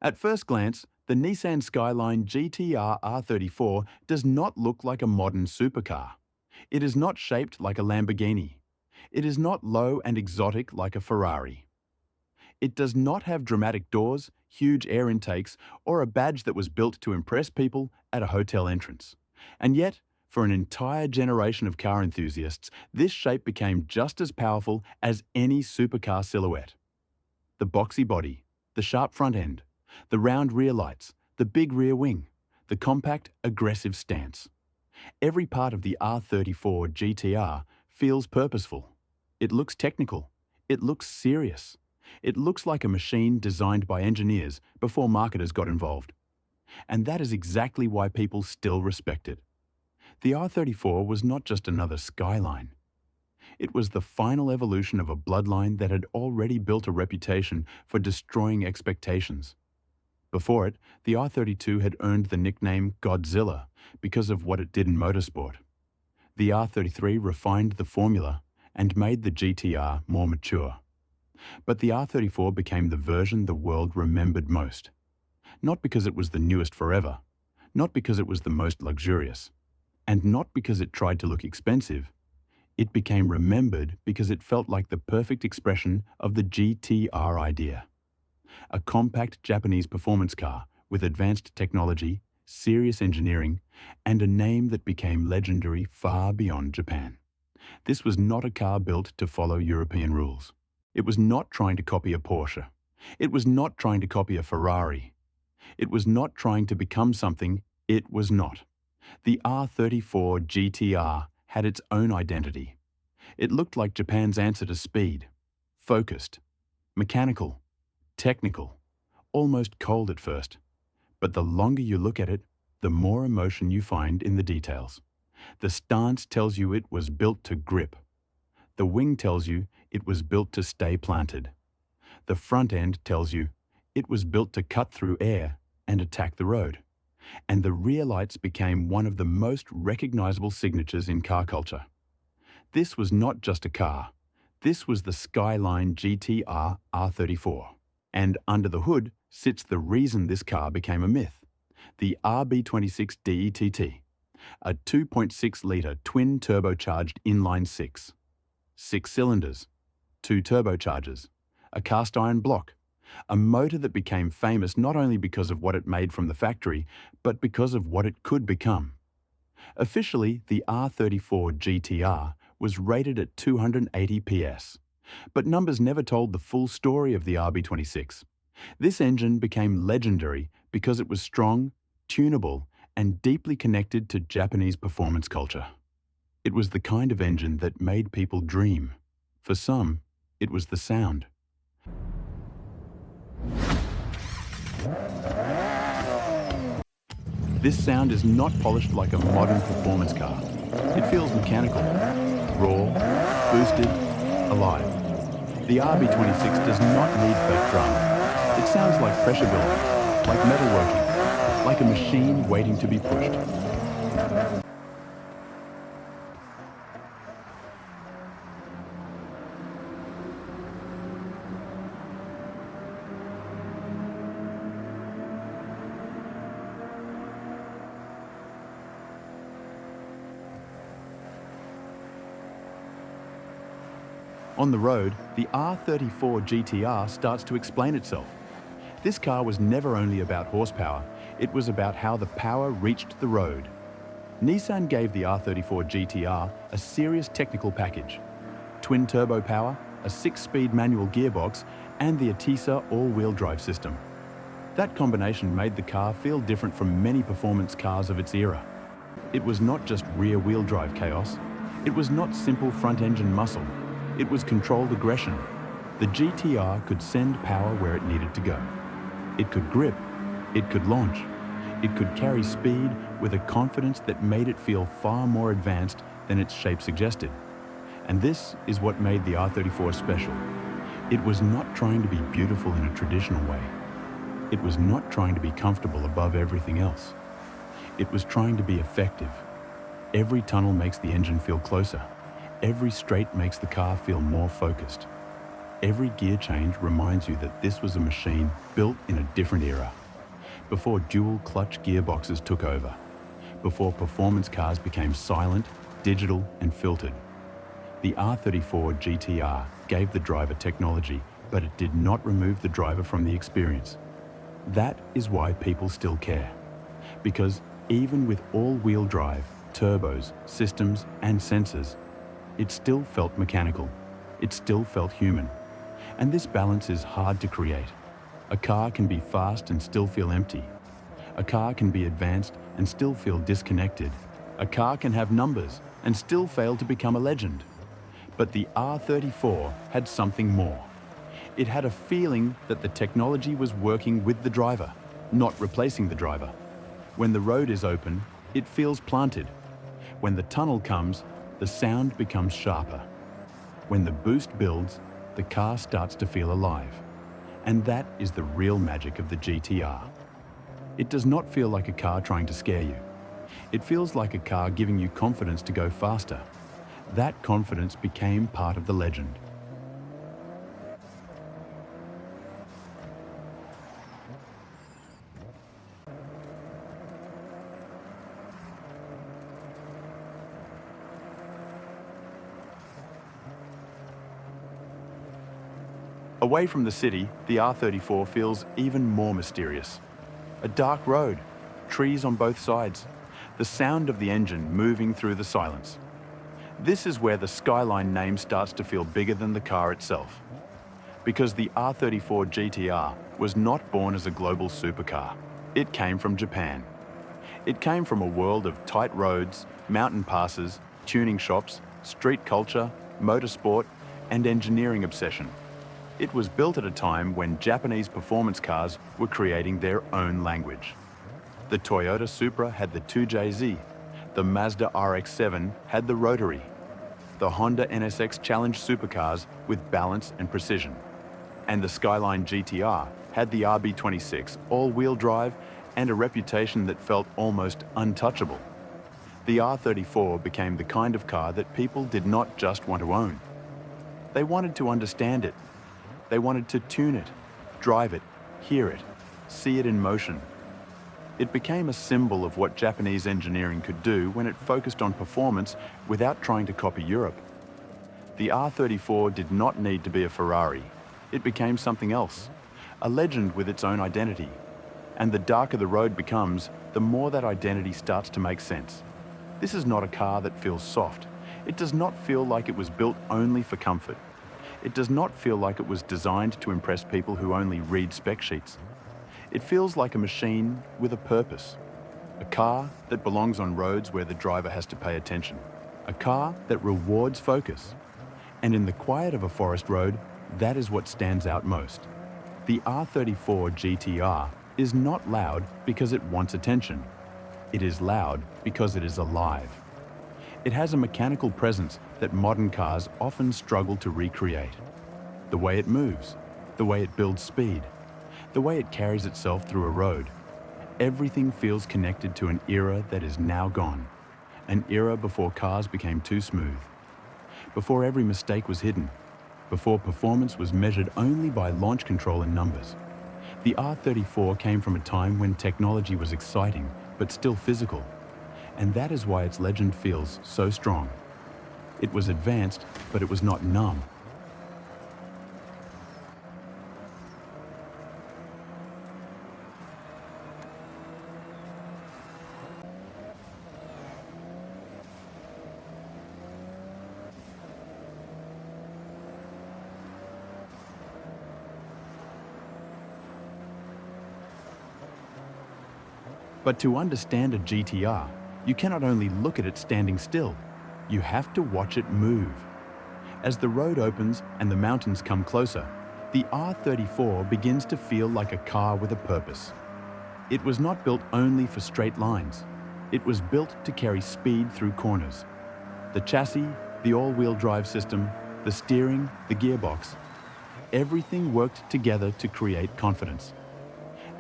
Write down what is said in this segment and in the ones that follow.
At first glance, the Nissan Skyline GT-R R34 does not look like a modern supercar. It is not shaped like a Lamborghini. It is not low and exotic like a Ferrari. It does not have dramatic doors, huge air intakes, or a badge that was built to impress people at a hotel entrance. And yet, for an entire generation of car enthusiasts, this shape became just as powerful as any supercar silhouette. The boxy body, the sharp front end, the round rear lights, the big rear wing, the compact, aggressive stance. Every part of the R34 GT-R feels purposeful. It looks technical. It looks serious. It looks like a machine designed by engineers before marketers got involved. And that is exactly why people still respect it. The R34 was not just another Skyline. It was the final evolution of a bloodline that had already built a reputation for destroying expectations. Before it, the R32 had earned the nickname Godzilla because of what it did in motorsport. The R33 refined the formula and made the GT-R more mature. But the R34 became the version the world remembered most. Not because it was the newest forever, not because it was the most luxurious, and not because it tried to look expensive. It became remembered because it felt like the perfect expression of the GT-R idea. A compact Japanese performance car with advanced technology, serious engineering, and a name that became legendary far beyond Japan. This was not a car built to follow European rules. It was not trying to copy a Porsche. It was not trying to copy a Ferrari. It was not trying to become something it was not. The R34 GT-R had its own identity. It looked like Japan's answer to speed. Focused, mechanical, technical, almost cold at first. But the longer you look at it, the more emotion you find in the details. The stance tells you it was built to grip. The wing tells you it was built to stay planted. The front end tells you it was built to cut through air and attack the road. And the rear lights became one of the most recognizable signatures in car culture. This was not just a car. This was the Skyline GT-R R34. And under the hood sits the reason this car became a myth. The RB26 DETT, a 2.6-litre twin-turbocharged inline-six. 6 cylinders, 2 turbochargers, a cast-iron block, a motor that became famous not only because of what it made from the factory, but because of what it could become. Officially, the R34 GT-R was rated at 280 PS, but numbers never told the full story of the RB26. This engine became legendary because it was strong, tunable, and deeply connected to Japanese performance culture. It was the kind of engine that made people dream. For some, it was the sound. This sound is not polished like a modern performance car. It feels mechanical, raw, boosted, alive. The RB26 does not need fake drama. It sounds like pressure building, like metalworking, like a machine waiting to be pushed. On the road, the R34 GT-R starts to explain itself. This car was never only about horsepower, it was about how the power reached the road. Nissan gave the R34 GT-R a serious technical package. Twin-turbo power, a 6-speed manual gearbox, and the Atisa all-wheel drive system. That combination made the car feel different from many performance cars of its era. It was not just rear-wheel drive chaos. It was not simple front-engine muscle. It was controlled aggression. The GT-R could send power where it needed to go. It could grip. It could launch. It could carry speed with a confidence that made it feel far more advanced than its shape suggested. And this is what made the R34 special. It was not trying to be beautiful in a traditional way. It was not trying to be comfortable above everything else. It was trying to be effective. Every tunnel makes the engine feel closer. Every straight makes the car feel more focused. Every gear change reminds you that this was a machine built in a different era, before dual-clutch gearboxes took over, before performance cars became silent, digital, and filtered. The R34 GT-R gave the driver technology, but it did not remove the driver from the experience. That is why people still care. Because even with all-wheel drive, turbos, systems, and sensors, it still felt mechanical. It still felt human. And this balance is hard to create. A car can be fast and still feel empty. A car can be advanced and still feel disconnected. A car can have numbers and still fail to become a legend. But the R34 had something more. It had a feeling that the technology was working with the driver, not replacing the driver. When the road is open, it feels planted. When the tunnel comes, the sound becomes sharper. When the boost builds, the car starts to feel alive. And that is the real magic of the GT-R. It does not feel like a car trying to scare you. It feels like a car giving you confidence to go faster. That confidence became part of the legend. Away from the city, the R34 feels even more mysterious. A dark road, trees on both sides, the sound of the engine moving through the silence. This is where the Skyline name starts to feel bigger than the car itself. Because the R34 GT-R was not born as a global supercar. It came from Japan. It came from a world of tight roads, mountain passes, tuning shops, street culture, motorsport, and engineering obsession. It was built at a time when Japanese performance cars were creating their own language. The Toyota Supra had the 2JZ, the Mazda RX-7 had the rotary, the Honda NSX challenged supercars with balance and precision, and the Skyline GT-R had the RB26 all-wheel drive and a reputation that felt almost untouchable. The R34 became the kind of car that people did not just want to own. They wanted to understand it. They wanted to tune it, drive it, hear it, see it in motion. It became a symbol of what Japanese engineering could do when it focused on performance without trying to copy Europe. The R34 did not need to be a Ferrari. It became something else, a legend with its own identity. And the darker the road becomes, the more that identity starts to make sense. This is not a car that feels soft. It does not feel like it was built only for comfort. It does not feel like it was designed to impress people who only read spec sheets. It feels like a machine with a purpose. A car that belongs on roads where the driver has to pay attention. A car that rewards focus. And in the quiet of a forest road, that is what stands out most. The R34 GT-R is not loud because it wants attention. It is loud because it is alive. It has a mechanical presence that modern cars often struggle to recreate. The way it moves, the way it builds speed, the way it carries itself through a road. Everything feels connected to an era that is now gone. An era before cars became too smooth. Before every mistake was hidden. Before performance was measured only by launch control and numbers. The R34 came from a time when technology was exciting, but still physical. And that is why its legend feels so strong. It was advanced, but it was not numb. But to understand a GT-R, you cannot only look at it standing still, you have to watch it move. As the road opens and the mountains come closer, the R34 begins to feel like a car with a purpose. It was not built only for straight lines. It was built to carry speed through corners. The chassis, the all-wheel drive system, the steering, the gearbox, everything worked together to create confidence.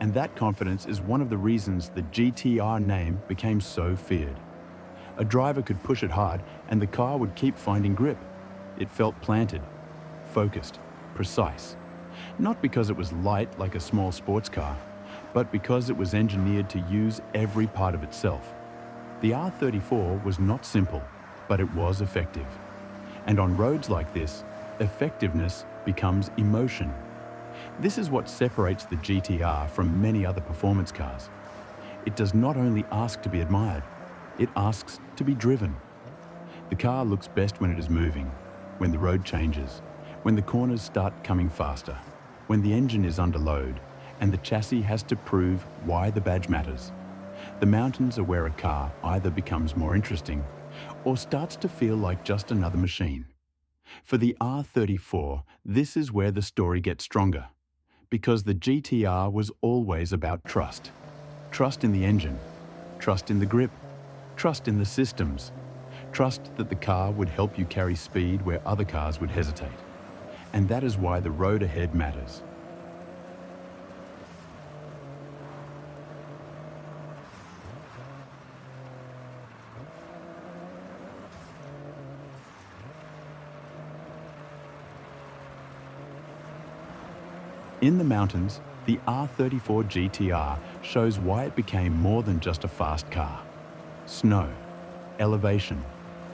And that confidence is one of the reasons the GT-R name became so feared. A driver could push it hard and the car would keep finding grip. It felt planted, focused, precise. Not because it was light like a small sports car, but because it was engineered to use every part of itself. The R34 was not simple, but it was effective. And on roads like this, effectiveness becomes emotion. This is what separates the GT-R from many other performance cars. It does not only ask to be admired, it asks to be driven. The car looks best when it is moving, when the road changes, when the corners start coming faster, when the engine is under load, and the chassis has to prove why the badge matters. The mountains are where a car either becomes more interesting or starts to feel like just another machine. For the R34, this is where the story gets stronger, because the GT-R was always about trust. Trust in the engine, trust in the grip, trust in the systems, trust that the car would help you carry speed where other cars would hesitate. And that is why the road ahead matters. In the mountains, the R34 GT-R shows why it became more than just a fast car. Snow, elevation,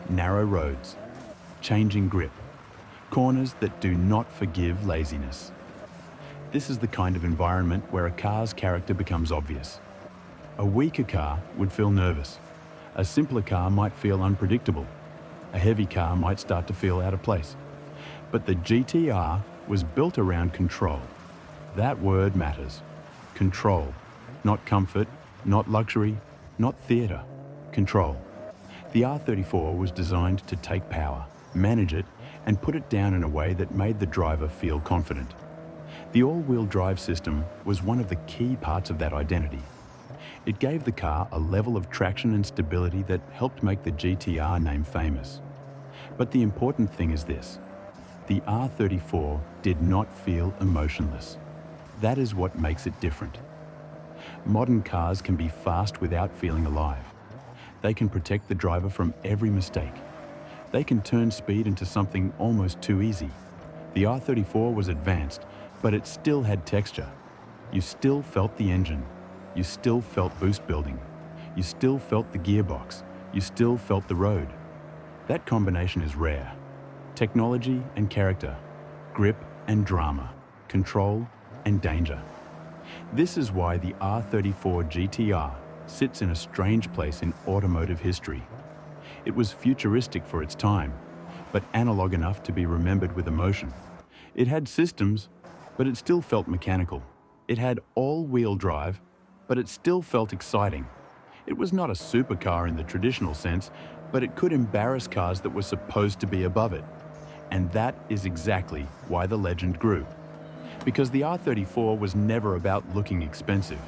narrow roads, changing grip, corners that do not forgive laziness. This is the kind of environment where a car's character becomes obvious. A weaker car would feel nervous. A simpler car might feel unpredictable. A heavy car might start to feel out of place. But the GT-R was built around control. That word matters. Control. Not comfort, not luxury, not theatre. Control. The R34 was designed to take power, manage it, and put it down in a way that made the driver feel confident. The all-wheel drive system was one of the key parts of that identity. It gave the car a level of traction and stability that helped make the GT-R name famous. But the important thing is this: the R34 did not feel emotionless. That is what makes it different. Modern cars can be fast without feeling alive. They can protect the driver from every mistake. They can turn speed into something almost too easy. The R34 was advanced, but it still had texture. You still felt the engine. You still felt boost building. You still felt the gearbox. You still felt the road. That combination is rare. Technology and character, grip and drama, control and danger. This is why the R34 GT-R sits in a strange place in automotive history. It was futuristic for its time, but analog enough to be remembered with emotion. It had systems, but it still felt mechanical. It had all-wheel drive, but it still felt exciting. It was not a supercar in the traditional sense, but it could embarrass cars that were supposed to be above it. And that is exactly why the legend grew. Because the R34 was never about looking expensive.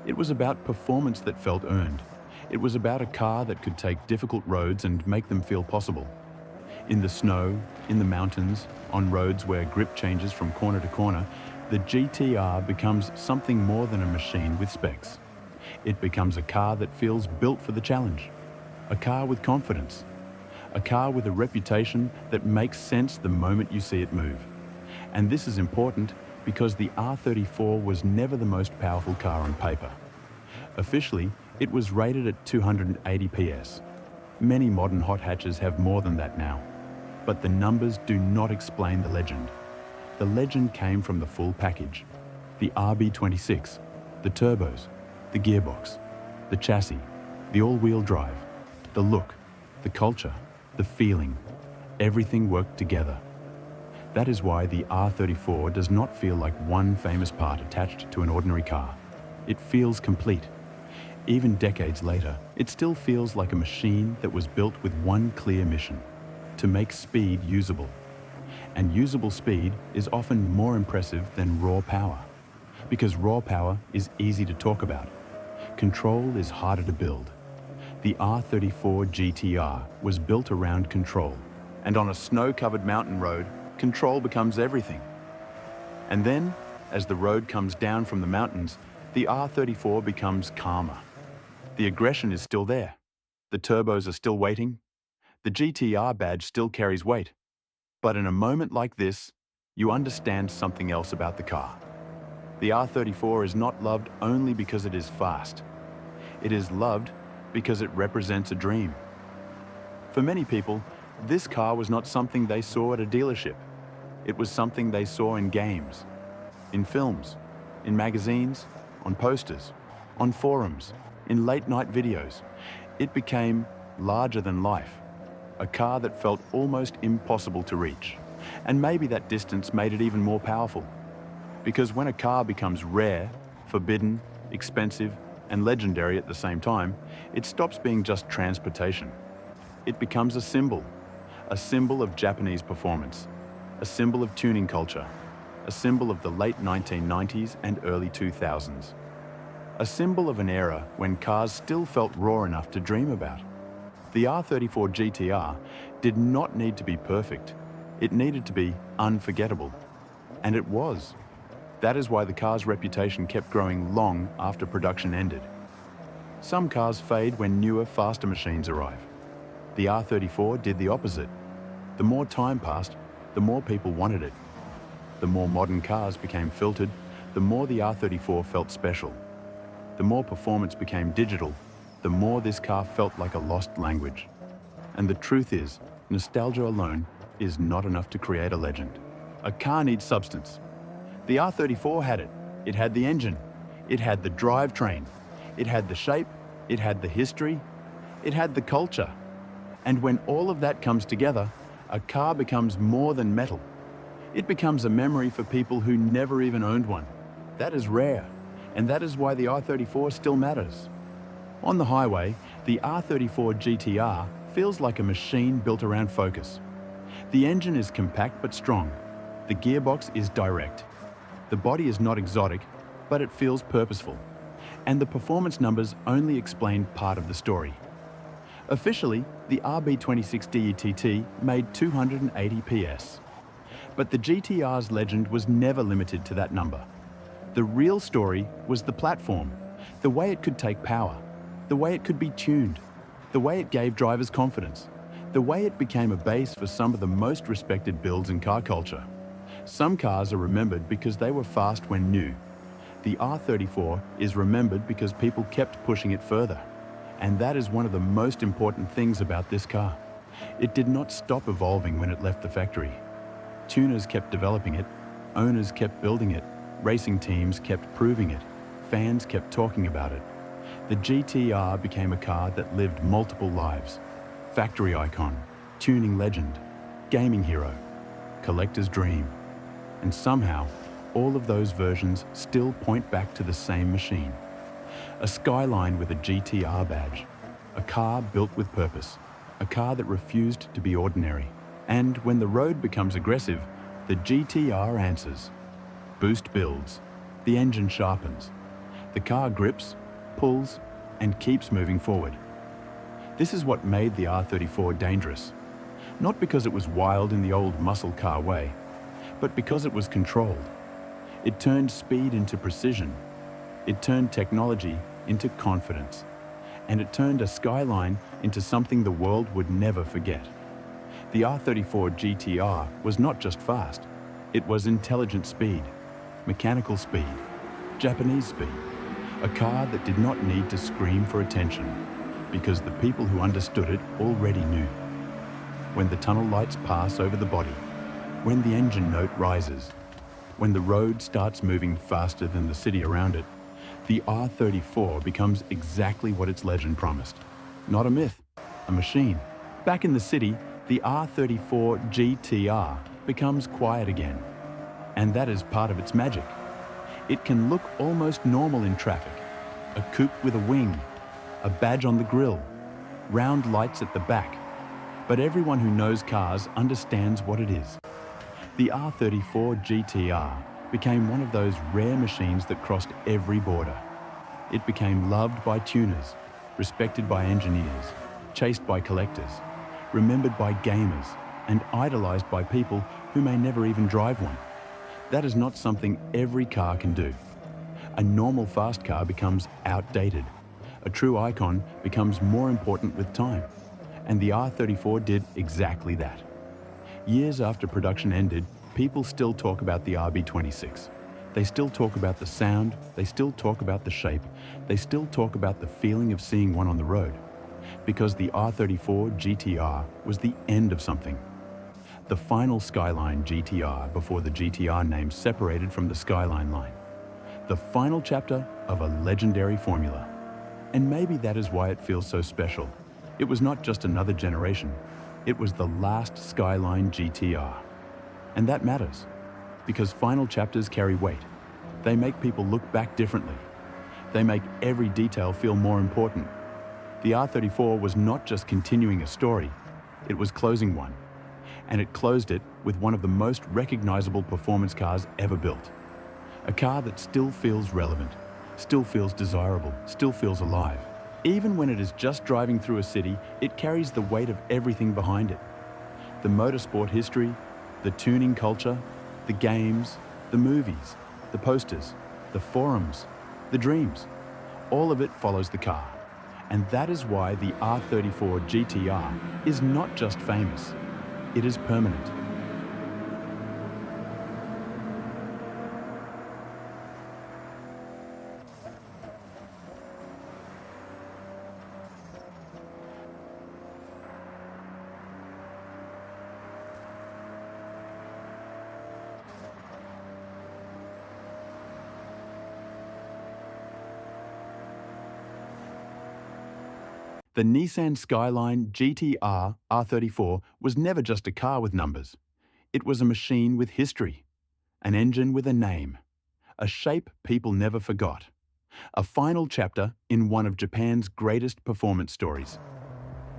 It was about performance that felt earned. It was about a car that could take difficult roads and make them feel possible. In the snow, in the mountains, on roads where grip changes from corner to corner, the GT-R becomes something more than a machine with specs. It becomes a car that feels built for the challenge. A car with confidence. A car with a reputation that makes sense the moment you see it move. And this is important because the R34 was never the most powerful car on paper. Officially, it was rated at 280 PS. Many modern hot hatches have more than that now. But the numbers do not explain the legend. The legend came from the full package. The RB26, the turbos, the gearbox, the chassis, the all-wheel drive, the look, the culture, the feeling. Everything worked together. That is why the R34 does not feel like one famous part attached to an ordinary car. It feels complete. Even decades later, it still feels like a machine that was built with one clear mission: to make speed usable. And usable speed is often more impressive than raw power, because raw power is easy to talk about. Control is harder to build. The R34 GT-R was built around control, and on a snow-covered mountain road, control becomes everything. And then, as the road comes down from the mountains, the R34 becomes calmer. The aggression is still there. The turbos are still waiting. The GT-R badge still carries weight. But in a moment like this, you understand something else about the car. The R34 is not loved only because it is fast. It is loved because it represents a dream. For many people, this car was not something they saw at a dealership. It was something they saw in games, in films, in magazines, on posters, on forums, in late-night videos. It became larger than life, a car that felt almost impossible to reach. And maybe that distance made it even more powerful. Because when a car becomes rare, forbidden, expensive, and legendary at the same time, it stops being just transportation. It becomes a symbol of Japanese performance, a symbol of tuning culture, a symbol of the late 1990s and early 2000s, a symbol of an era when cars still felt raw enough to dream about. The R34 GT-R did not need to be perfect. It needed to be unforgettable. And it was. That is why the car's reputation kept growing long after production ended. Some cars fade when newer, faster machines arrive. The R34 did the opposite. The more time passed, the more people wanted it. The more modern cars became filtered, the more the R34 felt special. The more performance became digital, the more this car felt like a lost language. And the truth is, nostalgia alone is not enough to create a legend. A car needs substance. The R34 had it. It had the engine. It had the drivetrain. It had the shape. It had the history. It had the culture. And when all of that comes together, a car becomes more than metal. It becomes a memory for people who never even owned one. That is rare, and that is why the R34 still matters. On the highway, the R34 GT-R feels like a machine built around focus. The engine is compact but strong. The gearbox is direct. The body is not exotic, but it feels purposeful. And the performance numbers only explain part of the story. Officially, the RB26DETT made 280 PS. But the GT-R's legend was never limited to that number. The real story was the platform, the way it could take power, the way it could be tuned, the way it gave drivers confidence, the way it became a base for some of the most respected builds in car culture. Some cars are remembered because they were fast when new. The R34 is remembered because people kept pushing it further. And that is one of the most important things about this car. It did not stop evolving when it left the factory. Tuners kept developing it, owners kept building it, racing teams kept proving it, fans kept talking about it. The GT-R became a car that lived multiple lives. Factory icon, tuning legend, gaming hero, collector's dream. And somehow, all of those versions still point back to the same machine. A Skyline with a GT-R badge. A car built with purpose. A car that refused to be ordinary. And when the road becomes aggressive, the GT-R answers. Boost builds. The engine sharpens. The car grips, pulls, and keeps moving forward. This is what made the R34 dangerous. Not because it was wild in the old muscle car way, but because it was controlled. It turned speed into precision. It turned technology into confidence. And it turned a Skyline into something the world would never forget. The R34 GT-R was not just fast. It was intelligent speed, mechanical speed, Japanese speed. A car that did not need to scream for attention, because the people who understood it already knew. When the tunnel lights pass over the body, when the engine note rises, when the road starts moving faster than the city around it, the R34 becomes exactly what its legend promised. Not a myth, a machine. Back in the city, the R34 GT-R becomes quiet again. And that is part of its magic. It can look almost normal in traffic. A coupe with a wing, a badge on the grille, round lights at the back. But everyone who knows cars understands what it is. The R34 GT-R became one of those rare machines that crossed every border. It became loved by tuners, respected by engineers, chased by collectors, remembered by gamers, and idolized by people who may never even drive one. That is not something every car can do. A normal fast car becomes outdated. A true icon becomes more important with time. And the R34 did exactly that. Years after production ended, People still talk about the RB26. They still talk about the sound, they still talk about the shape, they still talk about the feeling of seeing one on the road. Because the R34 GT-R was the end of something. The final Skyline GT-R before the GT-R name separated from the Skyline line. The final chapter of a legendary formula. And maybe that is why it feels so special. It was not just another generation, it was the last Skyline GT-R. And that matters, because final chapters carry weight. They make people look back differently. They make every detail feel more important. The R34 was not just continuing a story, it was closing one. And it closed it with one of the most recognizable performance cars ever built. A car that still feels relevant, still feels desirable, still feels alive. Even when it is just driving through a city, it carries the weight of everything behind it. The motorsport history, the tuning culture, the games, the movies, the posters, the forums, the dreams. All of it follows the car. And that is why the R34 GT-R is not just famous, it is permanent. The Nissan Skyline GT-R R34 was never just a car with numbers. It was a machine with history, an engine with a name, a shape people never forgot, a final chapter in one of Japan's greatest performance stories.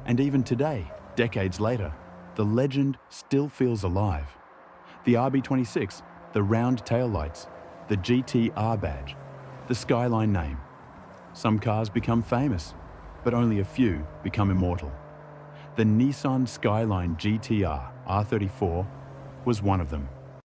And even today, decades later, the legend still feels alive. The RB26, the round taillights, the GT-R badge, the Skyline name. Some cars become famous, but only a few become immortal. The Nissan Skyline GT-R R34 was one of them.